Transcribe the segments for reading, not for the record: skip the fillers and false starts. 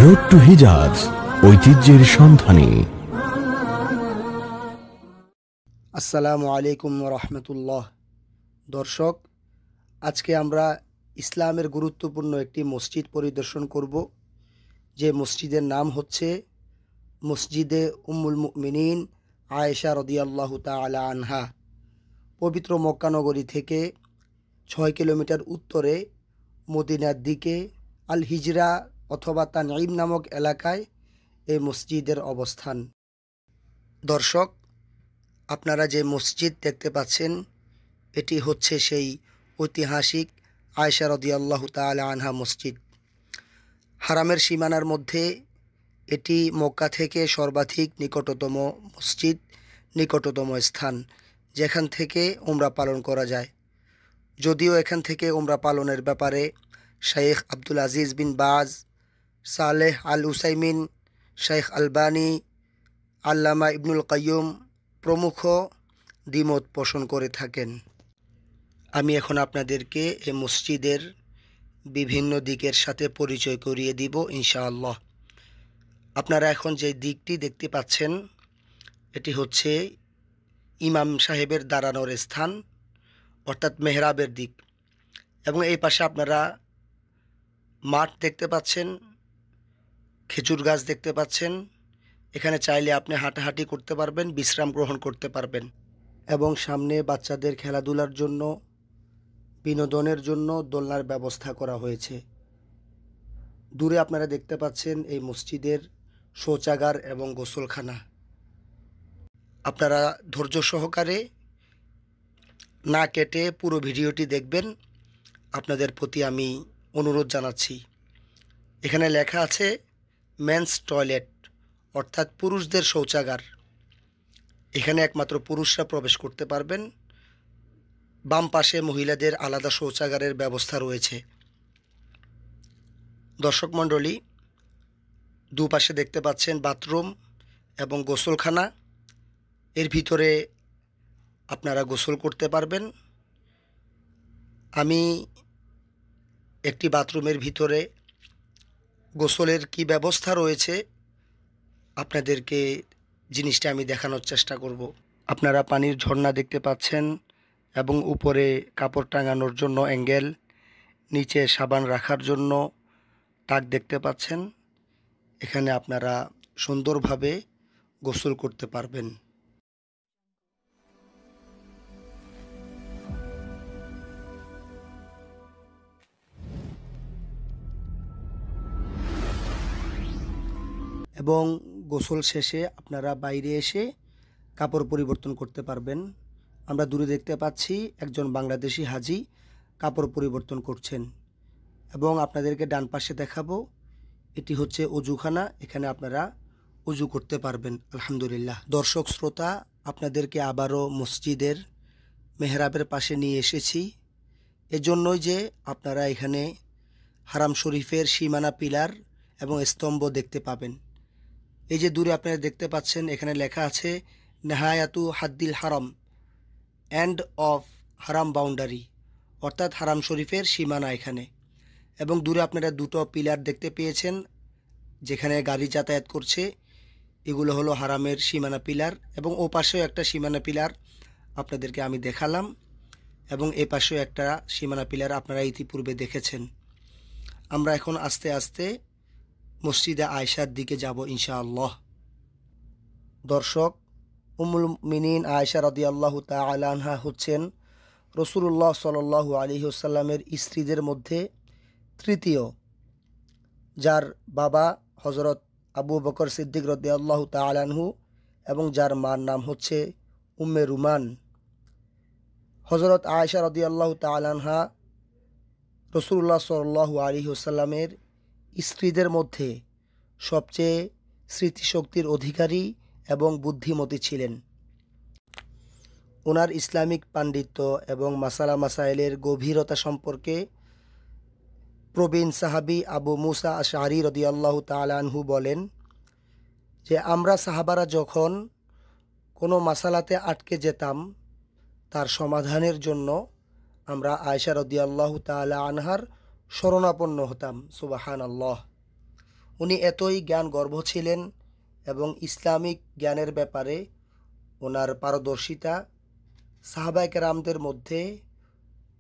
Road two হিজাজ, ঐতিহ্যের সন্ধানে। আসসালামু আলাইকুম রহমতুল্লাহ। দর্শক, আজকে আমরা ইসলামের গুরুত্বপূর্ণ একটি মসজিদ পরিদর্শন করব, যে মসজিদের নাম হচ্ছে মসজিদে উম্মুল মুমিনিন আয়েশা রাদিয়াল্লাহু তাআলা আনহা। পবিত্র মক্কা নগরী থেকে 6 কিলোমিটার উত্তরে মদিনার দিকে আল হিজরা অথবা তানঈম নামক এলাকায় এই মসজিদের অবস্থান। দর্শক, আপনারা যে মসজিদ দেখতে পাচ্ছেন, এটি হচ্ছে সেই ঐতিহাসিক আয়েশা রাদিয়াল্লাহু তাআলা আনহা মসজিদ। হারামের সীমানার মধ্যে এটি মক্কা থেকে সর্বাধিক নিকটতম মসজিদ, নিকটতম স্থান যেখান থেকে উমরা পালন করা যায়। যদিও এখান থেকে উমরা পালনের ব্যাপারে শেখ আব্দুল আজিজ বিন বাজ, সালেহ আল উসাইমিন, শেখ আলবানী, আল্লামা ইবনুল কাইয়ুম প্রমুখ দ্বিমত পোষণ করে থাকেন। আমি এখন আপনাদেরকে এই মসজিদের বিভিন্ন দিকের সাথে পরিচয় করিয়ে দিব ইনশাআল্লাহ। আপনারা এখন যে দিকটি দেখতে পাচ্ছেন, এটি হচ্ছে ইমাম সাহেবের দাঁড়ানোর স্থান, অর্থাৎ মেহরাবের দিক। এবং এই পাশে আপনারা মাঠ দেখতে পাচ্ছেন, খেজুর গাছ দেখতে পাচ্ছেন। এখানে চাইলে আপনি হাঁটাহাঁটি করতে পারবেন, বিশ্রাম গ্রহণ করতে পারবেন। এবং সামনে বাচ্চাদের খেলাধুলার জন্য, বিনোদনের জন্য দোলনার ব্যবস্থা করা হয়েছে। দূরে আপনারা দেখতে পাচ্ছেন এই মসজিদের শৌচাগার এবং গোসলখানা। আপনারা ধৈর্য সহকারে না কেটে পুরো ভিডিওটি দেখবেন, আপনাদের প্রতি আমি অনুরোধ জানাচ্ছি। এখানে লেখা আছে মেন্স টয়লেট, অর্থাৎ পুরুষদের শৌচাগার। এখানে একমাত্র পুরুষরা প্রবেশ করতে পারবেন। বাম পাশে মহিলাদের আলাদা শৌচাগারের ব্যবস্থা রয়েছে। দর্শক মণ্ডলী, দুপাশে দেখতে পাচ্ছেন বাথরুম এবং গোসলখানা। এর ভিতরে আপনারা গোসল করতে পারবেন। আমি একটি বাথরুমের ভিতরে গোসলের কি ব্যবস্থা রয়েছে আপনাদেরকে জিনিসটা আমি দেখানোর চেষ্টা করব। আপনারা পানির ঝর্ণা দেখতে পাচ্ছেন এবং উপরে কাপড় টাঙানোর জন্য অ্যাঙ্গেল, নিচে সাবান রাখার জন্য তাক দেখতে পাচ্ছেন। এখানে আপনারা সুন্দরভাবে গোসল করতে পারবেন। এবং গোসল শেষে আপনারা বাইরে এসে কাপড় পরিবর্তন করতে পারবেন। আমরা দূরে দেখতে পাচ্ছি একজন বাংলাদেশি হাজি কাপড় পরিবর্তন করছেন। এবং আপনাদেরকে ডান পাশে দেখাবো, এটি হচ্ছে অজুখানা। এখানে আপনারা অজু করতে পারবেন। আলহামদুলিল্লাহ। দর্শক শ্রোতা, আপনাদেরকে আবারও মসজিদের মেহরাবের পাশে নিয়ে এসেছি এজন্যই যে আপনারা এখানে হারাম শরীফের সীমানা পিলার এবং স্তম্ভ দেখতে পাবেন। এই যে দূরে আপনারা দেখতে পাচ্ছেন, এখানে লেখা আছে নেহায়াতু হাদ্দিল হারাম, এন্ড অফ হারাম বাউন্ডারি, অর্থাৎ হারাম শরীফের সীমানা এখানে। এবং দূরে আপনারা দুটো পিলার দেখতে পেয়েছেন যেখানে গাড়ি যাতায়াত করছে, এগুলো হলো হারামের সীমানা পিলার। এবং ও পাশেও একটা সীমানা পিলার আপনাদেরকে আমি দেখালাম, এবং এ পাশেও একটা সীমানা পিলার আপনারা ইতিপূর্বে দেখেছেন। আমরা এখন আস্তে আস্তে মসজিদে আয়েশার দিকে যাব ইনশাআল্লাহ। দর্শক, উম্মুল মুমিনিন আয়েশা রাদিয়াল্লাহু তাআলা আনহা হচ্ছেন রাসূলুল্লাহ সাল্লাল্লাহু আলাইহি ওয়াসাল্লামের স্ত্রীদের মধ্যে তৃতীয়, যার বাবা হযরত আবু বকর সিদ্দিক রাদিয়াল্লাহু তাআলা আনহু এবং যার মার নাম হচ্ছে উম্মে রুমান। হযরত আয়েশা রাদিয়াল্লাহু তাআলা আনহা রাসূলুল্লাহ সাল্লাল্লাহু আলাইহি ওয়াসাল্লামের স্ত্রীদের মধ্যে সবচেয়ে স্মৃতিশক্তির অধিকারী এবং বুদ্ধিমতী ছিলেন। ওনার ইসলামিক পাণ্ডিত্য এবং মাসালা মাসাইলের গভীরতা সম্পর্কে প্রবীণ সাহাবী আবু মুসা আশআরী রাদিয়াল্লাহু তাআলা আনহু বলেন যে, আমরা সাহাবারা যখন কোনো মাসালাতে আটকে যেতাম, তার সমাধানের জন্য আমরা আয়েশা রাদিয়াল্লাহু তাআলা আনহার শরণাপন্ন হতাম। সুবহানাল্লাহ। উনি এতই জ্ঞানগর্ভ ছিলেন এবং ইসলামিক জ্ঞানের ব্যাপারে ওনার পারদর্শিতা সাহাবায়ে কেরামদের মধ্যে,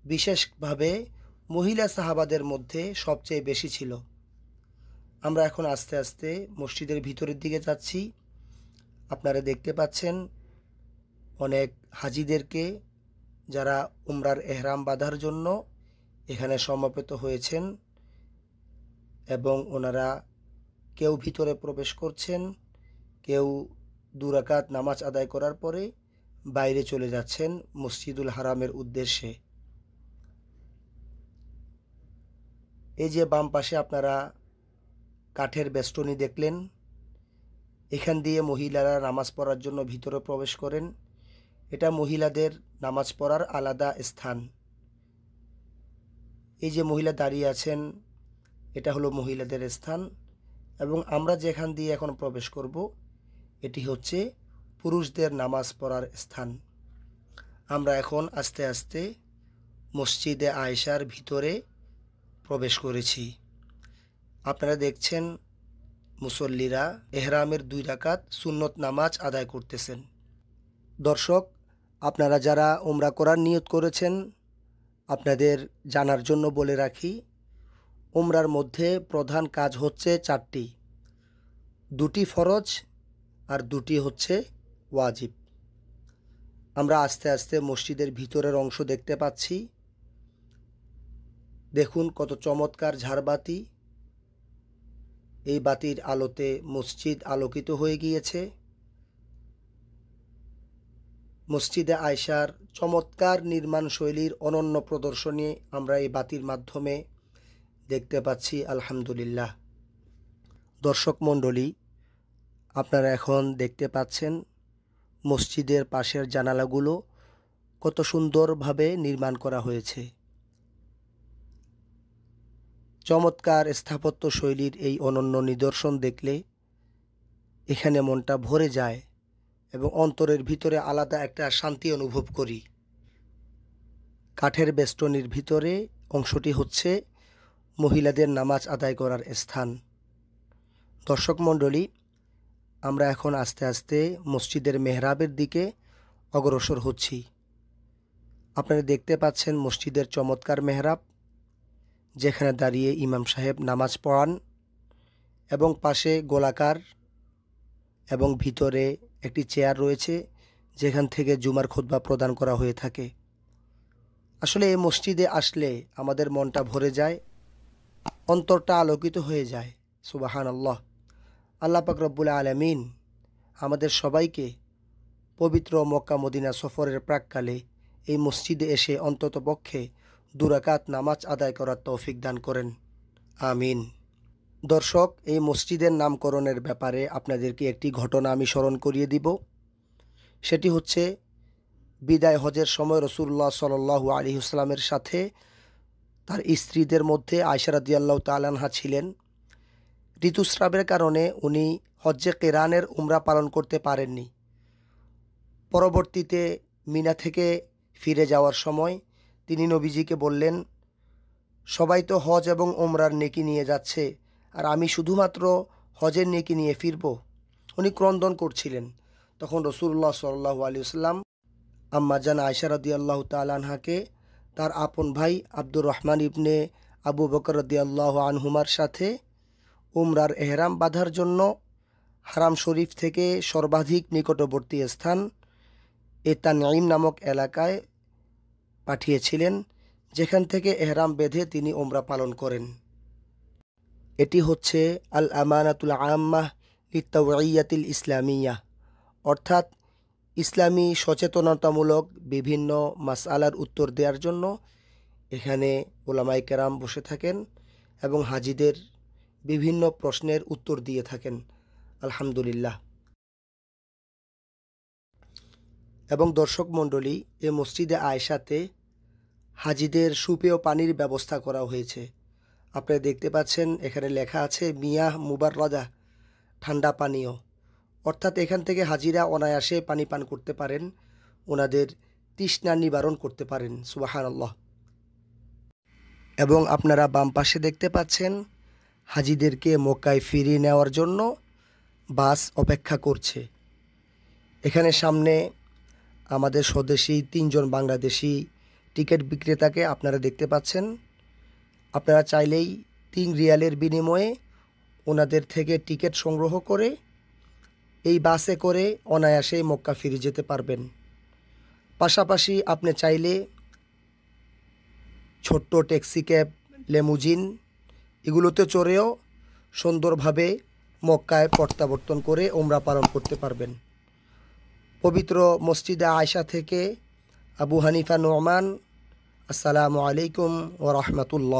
বিশেষভাবে মহিলা সাহাবাদের মধ্যে সবচেয়ে বেশি ছিল। আমরা এখন আস্তে আস্তে মসজিদের ভিতরের দিকে যাচ্ছি। আপনারা দেখতে পাচ্ছেন অনেক হাজিদেরকে, যারা উমরার এহরাম বাঁধার জন্য এখানে সমবেত হয়েছেন এবং ওনারা কেউ ভিতরে প্রবেশ করছেন, কেউ 2 রাকাত নামাজ আদায় করার পরে বাইরে চলে যাচ্ছেন মসজিদুল হারামের উদ্দেশ্যে। এই যে বাম পাশে আপনারা কাঠের বেষ্টনী দেখলেন, এখান দিয়ে মহিলারা নামাজ পড়ার জন্য ভিতরে প্রবেশ করেন। এটা মহিলাদের নামাজ পড়ার আলাদা স্থান। এই যে মহিলা দাঁড়িয়ে আছেন, এটা হলো মহিলাদের স্থান এবং আমরা যেখান দিয়ে এখন প্রবেশ করব এটি হচ্ছে পুরুষদের নামাজ পড়ার স্থান। আমরা এখন আস্তে আস্তে মসজিদে আয়েশার ভিতরে প্রবেশ করেছি। আপনারা দেখছেন মুসল্লিরা এহরামের 2 রাকাত সুন্নত নামাজ আদায় করতেছেন। দর্শক, আপনারা যারা উমরা করার নিয়ত করেছেন, আপনাদের জানার জন্য বলে রাখি, উমরার মধ্যে প্রধান কাজ হচ্ছে 4টি, 2টি ফরজ আর 2টি হচ্ছে ওয়াজিব। আমরা আস্তে আস্তে মসজিদের ভিতরের অংশ দেখতে পাচ্ছি। দেখুন কত চমৎকার ঝাড়বাতি, এই বাতির আলোতে মসজিদ আলোকিত হয়ে গিয়েছে। মসজিদে আয়েশার চমৎকার নির্মাণ শৈলীর অনন্য প্রদর্শনী আমরা এই বাতির মাধ্যমে দেখতে পাচ্ছি। আলহামদুলিল্লাহ। দর্শক মণ্ডলী, আপনারা এখন দেখতে পাচ্ছেন মসজিদের পাশের জানালাগুলো কত সুন্দরভাবে নির্মাণ করা হয়েছে। চমৎকার স্থাপত্য শৈলীর এই অনন্য নিদর্শন দেখলে এখানে মনটা ভরে যায় এবং অন্তরের ভিতরে আলাদা একটা শান্তি অনুভব করি। কাঠের বেষ্টনীর ভিতরে অংশটি হচ্ছে মহিলাদের নামাজ আদায় করার স্থান। দর্শক মণ্ডলী, আমরা এখন আস্তে আস্তে মসজিদের মেহরাবের দিকে অগ্রসর হচ্ছি। আপনারা দেখতে পাচ্ছেন মসজিদের চমৎকার মেহরাব, যেখানে দাঁড়িয়ে ইমাম সাহেব নামাজ পড়ান এবং পাশে গোলাকার এবং ভিতরে একটি চেয়ার রয়েছে, যেখান থেকে জুমার খুতবা প্রদান করা হয়ে থাকে। আসলে এই মসজিদে আসলে আমাদের মনটা ভরে যায়, অন্তরটা আলোকিত হয়ে যায়। সুবহানাল্লাহ। আল্লাহ পাক রব্বুল আলামিন আমাদের সবাইকে পবিত্র মক্কা মদিনা সফরের প্রাককালে এই মসজিদে এসে অন্তত পক্ষে 2 রাকাত নামাজ আদায় করার তৌফিক দান করেন। আমিন। দর্শক, এই মসজিদের নামকরণের ব্যাপারে আপনাদেরকে একটি ঘটনা আমি স্মরণ করিয়ে দিব। সেটি হচ্ছে বিদায় হজের সময় রাসূলুল্লাহ সাল্লাল্লাহু আলাইহি ওয়াসাল্লামের সাথে তার স্ত্রীদের মধ্যে আয়েশা রাদিয়াল্লাহু তাআলা আনহা ছিলেন। ঋতুস্রাবের কারণে উনি হজ্জে কিরানের উমরা পালন করতে পারেননি। পরবর্তীতে মিনা থেকে ফিরে যাওয়ার সময় তিনি নবীজিকে বললেন, সবাই তো হজ এবং উমরার নেকি নিয়ে যাচ্ছে, আর আমি শুধুমাত্র হজের নেকি নিয়ে ফিরব। উনি ক্রন্দন করছিলেন। তখন রাসূলুল্লাহ সাল্লাল্লাহু আলাইহি ওয়াসাল্লাম আম্মা জান আয়েশা রাদিয়াল্লাহু তাআলা আনহাকে তার আপন ভাই আব্দুর রহমান ইবনে আবু বকর রাদিয়াল্লাহু আনহুমার সাথে উমরার এহরাম বাঁধার জন্য হারাম শরীফ থেকে সর্বাধিক নিকটবর্তী স্থান তানঈম নামক এলাকায় পাঠিয়েছিলেন, যেখান থেকে এহরাম বেঁধে তিনি উমরা পালন করেন। এটি হচ্ছে আল আমানাতুল আম্মাহ লিত্তাওয়িয়াতিল ইসলামিয়া, অর্থাৎ ইসলামী সচেতনতামূলক বিভিন্ন মাসআলার উত্তর দেওয়ার জন্য এখানে উলামায়ে কেরাম বসে থাকেন এবং হাজিদের বিভিন্ন প্রশ্নের উত্তর দিয়ে থাকেন। আলহামদুলিল্লাহ। এবং দর্শক মণ্ডলী, এই মসজিদে আয়েশাতে হাজিদের সুপেয় পানির ব্যবস্থা করা হয়েছে। আপনারা দেখতে পাচ্ছেন এখানে লেখা আছে মিয়াহ মুবাররাদা, ঠান্ডা পানীয়, অর্থাৎ এখান থেকে হাজিরা অনায়াসে পানি পান করতে পারেন, ওনাদের তৃষ্ণা নিবারণ করতে পারেন। সুবহানাল্লাহ। এবং আপনারা বাম পাশে দেখতে পাচ্ছেন হাজিদেরকে মক্কায় ফিরিয়ে নেওয়ার জন্য বাস অপেক্ষা করছে। এখানে সামনে আমাদের স্বদেশী 3 জন বাংলাদেশি টিকিট বিক্রেতাকে আপনারা দেখতে পাচ্ছেন। আপনারা চাইলেই 3 রিয়ালের বিনিময়ে ওনাদের থেকে টিকিট সংগ্রহ করে এই বাসে করে অনায়াসেই মক্কা ফিরে যেতে পারবেন। পাশাপাশি আপনি চাইলে ছোট্ট ট্যাক্সি ক্যাব, লেমুজিন এগুলোতে চড়েও সুন্দরভাবে মক্কায় প্রত্যাবর্তন করে উমরা পালন করতে পারবেন। পবিত্র মসজিদে আয়েশা থেকে আবু হানিফা নোমান। আসসালামু আলাইকুম ওয়া রাহমাতুল্লাহ।